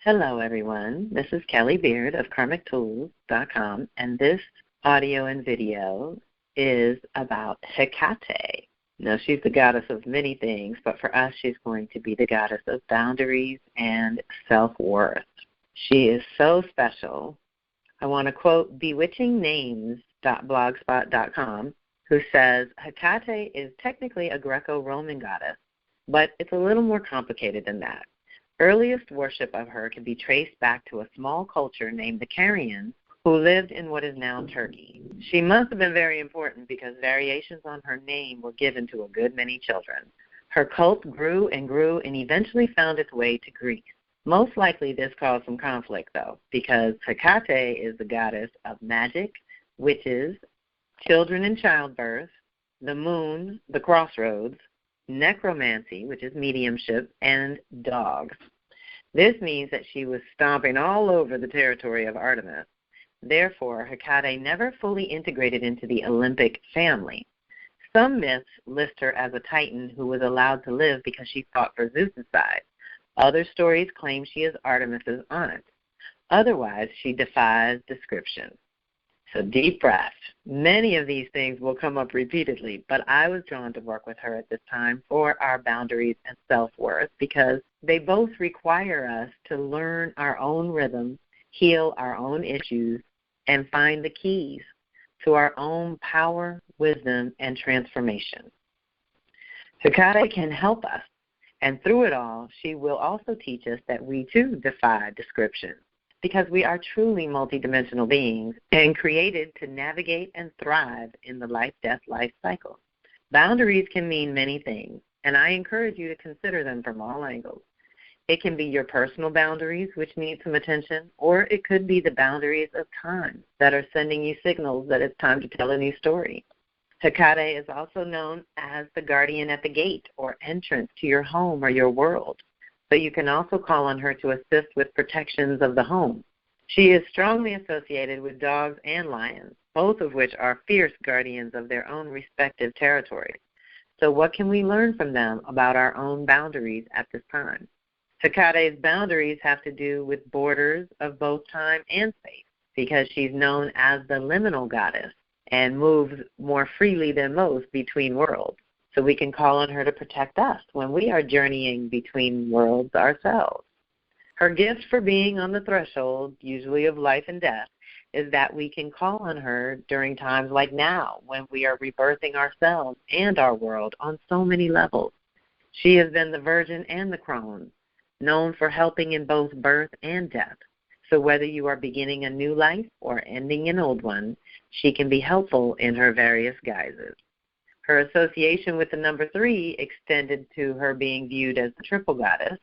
Hello, everyone. This is Kelly Beard of KarmicTools.com, and this audio and video is about Hekate. Now, she's the goddess of many things, but for us, she's going to be the goddess of boundaries and self-worth. She is so special. I want to quote bewitchingnames.blogspot.com, who says, Hekate is technically a Greco-Roman goddess, but it's a little more complicated than that. Earliest worship of her can be traced back to a small culture named the Carians who lived in what is now Turkey. She must have been very important because variations on her name were given to a good many children. Her cult grew and eventually found its way to Greece. Most likely this caused some conflict, though, because Hekate is the goddess of magic, witches, children in childbirth, the moon, the crossroads, necromancy, which is mediumship, and dogs. This means that she was stomping all over the territory of Artemis. Therefore, Hekate never fully integrated into the Olympic family. Some myths list her as a titan who was allowed to live because she fought for Zeus's side. Other stories claim she is Artemis's aunt. Otherwise, she defies description. So deep breath. Many of these things will come up repeatedly, but I was drawn to work with her at this time for our boundaries and self-worth because they both require us to learn our own rhythm, heal our own issues, and find the keys to our own power, wisdom, and transformation. Hekate can help us, and through it all, she will also teach us that we too defy description, because we are truly multidimensional beings and created to navigate and thrive in the life-death-life cycle. Boundaries can mean many things, and I encourage you to consider them from all angles. It can be your personal boundaries, which need some attention, or it could be the boundaries of time that are sending you signals that it's time to tell a new story. Hekate is also known as the guardian at the gate or entrance to your home or your world. But you can also call on her to assist with protections of the home. She is strongly associated with dogs and lions, both of which are fierce guardians of their own respective territories. So what can we learn from them about our own boundaries at this time? Hekate's boundaries have to do with borders of both time and space because she's known as the Liminal Goddess and moves more freely than most between worlds. So we can call on her to protect us when we are journeying between worlds ourselves. Her gift for being on the threshold, usually of life and death, is that we can call on her during times like now when we are rebirthing ourselves and our world on so many levels. She has been the Virgin and the Crone, known for helping in both birth and death. So whether you are beginning a new life or ending an old one, she can be helpful in her various guises. Her association with the number 3 extended to her being viewed as the triple goddess,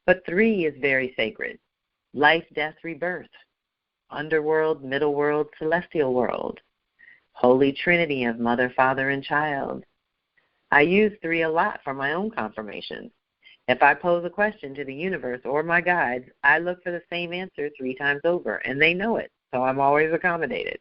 but 3 is very sacred. Life, death, rebirth, underworld, middle world, celestial world, Holy Trinity of Mother, Father, and Child. I use 3 a lot for my own confirmations. If I pose a question to the universe or my guides, I look for the same answer 3 times over, and they know it, so I'm always accommodated.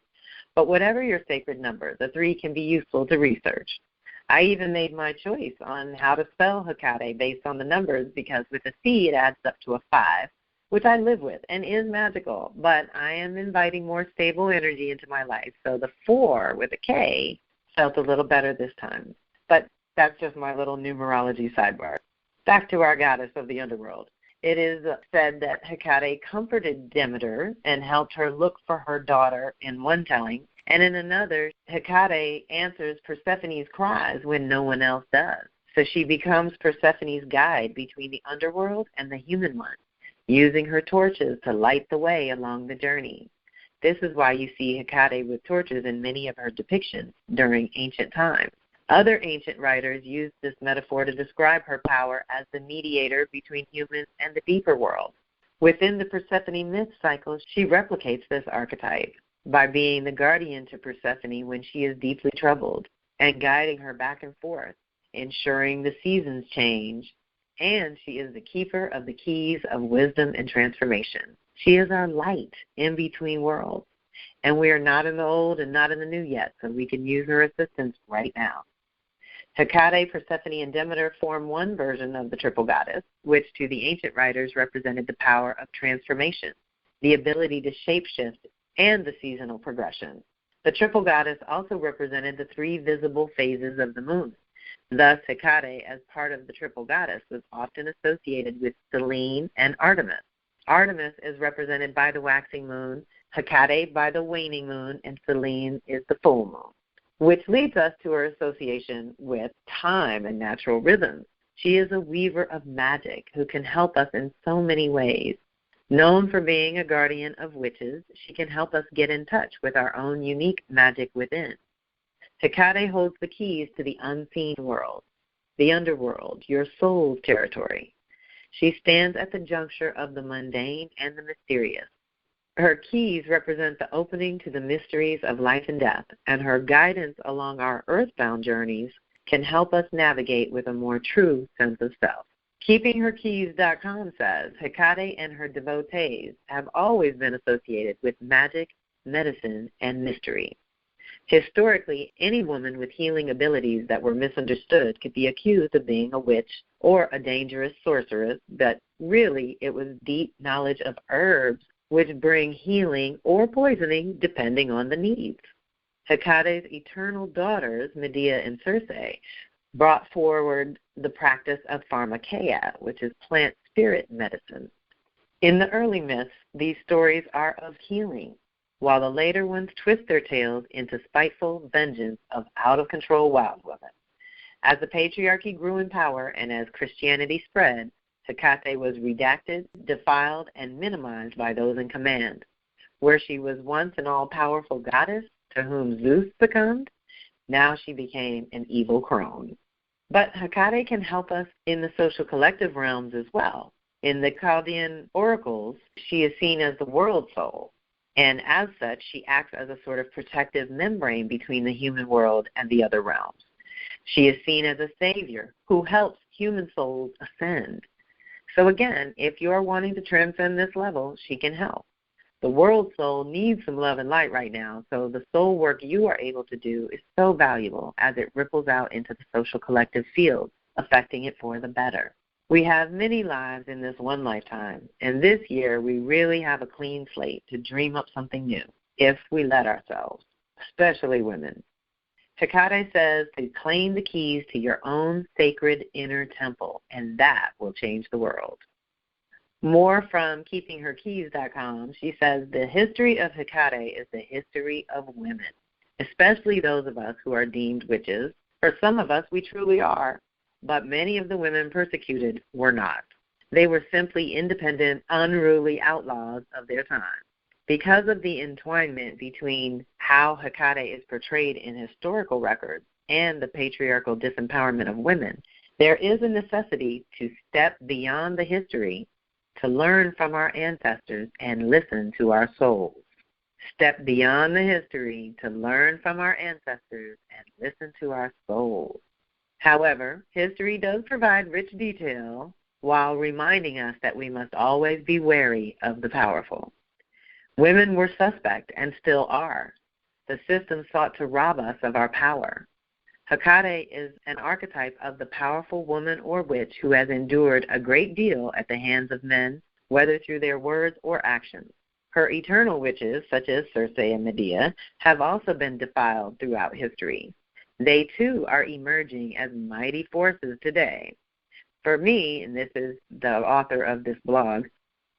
But whatever your sacred number, the 3 can be useful to research. I even made my choice on how to spell Hekate based on the numbers because with a C it adds up to a 5, which I live with and is magical, but I am inviting more stable energy into my life. So the 4 with a K felt a little better this time. But that's just my little numerology sidebar. Back to our goddess of the underworld. It is said that Hekate comforted Demeter and helped her look for her daughter in one telling, and in another, Hekate answers Persephone's cries when no one else does. So she becomes Persephone's guide between the underworld and the human one, using her torches to light the way along the journey. This is why you see Hekate with torches in many of her depictions during ancient times. Other ancient writers used this metaphor to describe her power as the mediator between humans and the deeper world. Within the Persephone myth cycle, she replicates this archetype by being the guardian to Persephone when she is deeply troubled and guiding her back and forth, ensuring the seasons change, and she is the keeper of the keys of wisdom and transformation. She is our light in between worlds, and we are not in the old and not in the new yet, so we can use her assistance right now. Hekate, Persephone, and Demeter form one version of the triple goddess, which to the ancient writers represented the power of transformation, the ability to shapeshift, and the seasonal progression. The triple goddess also represented the three visible phases of the moon. Thus, Hekate, as part of the triple goddess, was often associated with Selene and Artemis. Artemis is represented by the waxing moon, Hekate by the waning moon, and Selene is the full moon, which leads us to her association with time and natural rhythms. She is a weaver of magic who can help us in so many ways. Known for being a guardian of witches, she can help us get in touch with our own unique magic within. Hekate holds the keys to the unseen world, the underworld, your soul's territory. She stands at the juncture of the mundane and the mysterious. Her keys represent the opening to the mysteries of life and death, and her guidance along our earthbound journeys can help us navigate with a more true sense of self. KeepingHerKeys.com says, Hekate and her devotees have always been associated with magic, medicine, and mystery. Historically, any woman with healing abilities that were misunderstood could be accused of being a witch or a dangerous sorceress, but really it was deep knowledge of herbs which bring healing or poisoning depending on the needs. Hekate's eternal daughters, Medea and Circe, brought forward the practice of pharmakeia, which is plant spirit medicine. In the early myths, these stories are of healing, while the later ones twist their tales into spiteful vengeance of out-of-control wild women. As the patriarchy grew in power and as Christianity spread, Hekate was redacted, defiled, and minimized by those in command. Where she was once an all-powerful goddess to whom Zeus succumbed, now she became an evil crone. But Hekate can help us in the social collective realms as well. In the Chaldean oracles, she is seen as the world soul, and as such, she acts as a sort of protective membrane between the human world and the other realms. She is seen as a savior who helps human souls ascend. So again, if you're wanting to transcend this level, she can help. The world soul needs some love and light right now, so the soul work you are able to do is so valuable as it ripples out into the social collective field, affecting it for the better. We have many lives in this one lifetime, and this year we really have a clean slate to dream up something new, if we let ourselves, especially women. Hekate says to claim the keys to your own sacred inner temple, and that will change the world. More from KeepingHerKeys.com, she says, the history of Hekate is the history of women, especially those of us who are deemed witches. For some of us, we truly are, but many of the women persecuted were not. They were simply independent, unruly outlaws of their time. Because of the entwinement between how Hekate is portrayed in historical records and the patriarchal disempowerment of women, there is a necessity to step beyond the history to learn from our ancestors and listen to our souls. Step beyond the history to learn from our ancestors and listen to our souls. However, history does provide rich detail while reminding us that we must always be wary of the powerful. Women were suspect and still are. The system sought to rob us of our power. Hekate is an archetype of the powerful woman or witch who has endured a great deal at the hands of men, whether through their words or actions. Her eternal witches, such as Circe and Medea, have also been defiled throughout history. They, too, are emerging as mighty forces today. For me, and this is the author of this blog,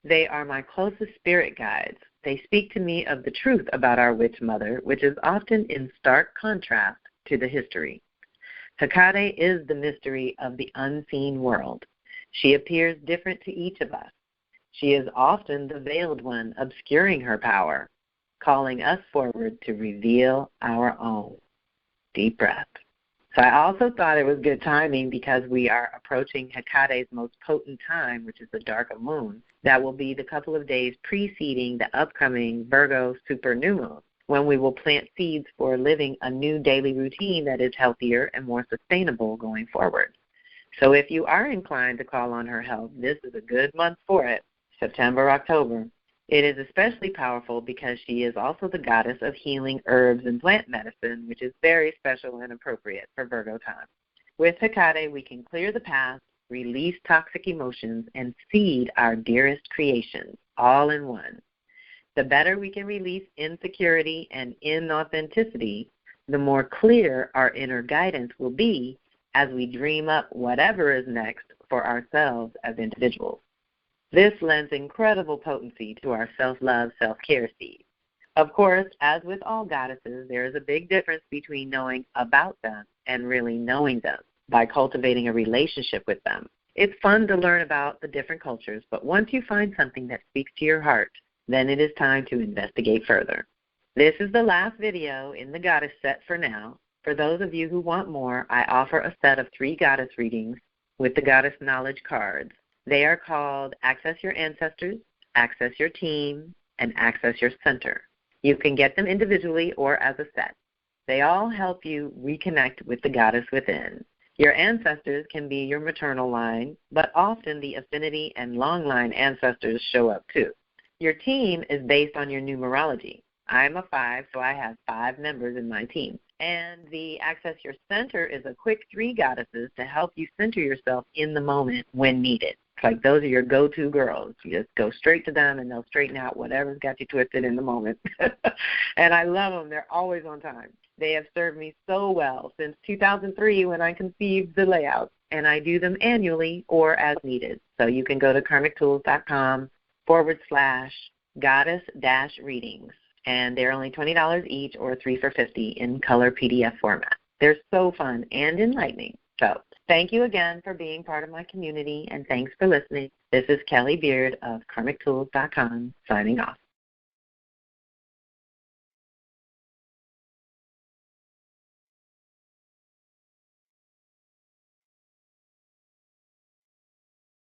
they are my closest spirit guides. They speak to me of the truth about our witch mother, which is often in stark contrast to the history. Hekate is the mystery of the unseen world. She appears different to each of us. She is often the veiled one, obscuring her power, calling us forward to reveal our own. Deep breath. So I also thought it was good timing because we are approaching Hekate's most potent time, which is the dark of moon. That will be the couple of days preceding the upcoming Virgo super new moon, when we will plant seeds for living a new daily routine that is healthier and more sustainable going forward. So if you are inclined to call on her help, this is a good month for it, September, October. It is especially powerful because she is also the goddess of healing herbs and plant medicine, which is very special and appropriate for Virgo time. With Hekate, we can clear the past, release toxic emotions, and seed our dearest creations, all in one. The better we can release insecurity and inauthenticity, the more clear our inner guidance will be as we dream up whatever is next for ourselves as individuals. This lends incredible potency to our self-love, self-care seed. Of course, as with all goddesses, there is a big difference between knowing about them and really knowing them by cultivating a relationship with them. It's fun to learn about the different cultures, but once you find something that speaks to your heart, then it is time to investigate further. This is the last video in the goddess set for now. For those of you who want more, I offer a set of 3 goddess readings with the Goddess Knowledge cards. They are called Access Your Ancestors, Access Your Team, and Access Your Center. You can get them individually or as a set. They all help you reconnect with the goddess within. Your ancestors can be your maternal line, but often the affinity and long line ancestors show up too. Your team is based on your numerology. I'm a 5, so I have 5 members in my team. And the Access Your Center is a quick 3 goddesses to help you center yourself in the moment when needed. It's like those are your go-to girls. You just go straight to them, and they'll straighten out whatever's got you twisted in the moment. And I love them. They're always on time. They have served me so well since 2003 when I conceived the layout, and I do them annually or as needed. So you can go to karmictools.com/goddess-readings. And they're only $20 each or 3 for $50 in color PDF format. They're so fun and enlightening. So thank you again for being part of my community, and thanks for listening. This is Kelly Beard of karmictools.com signing off.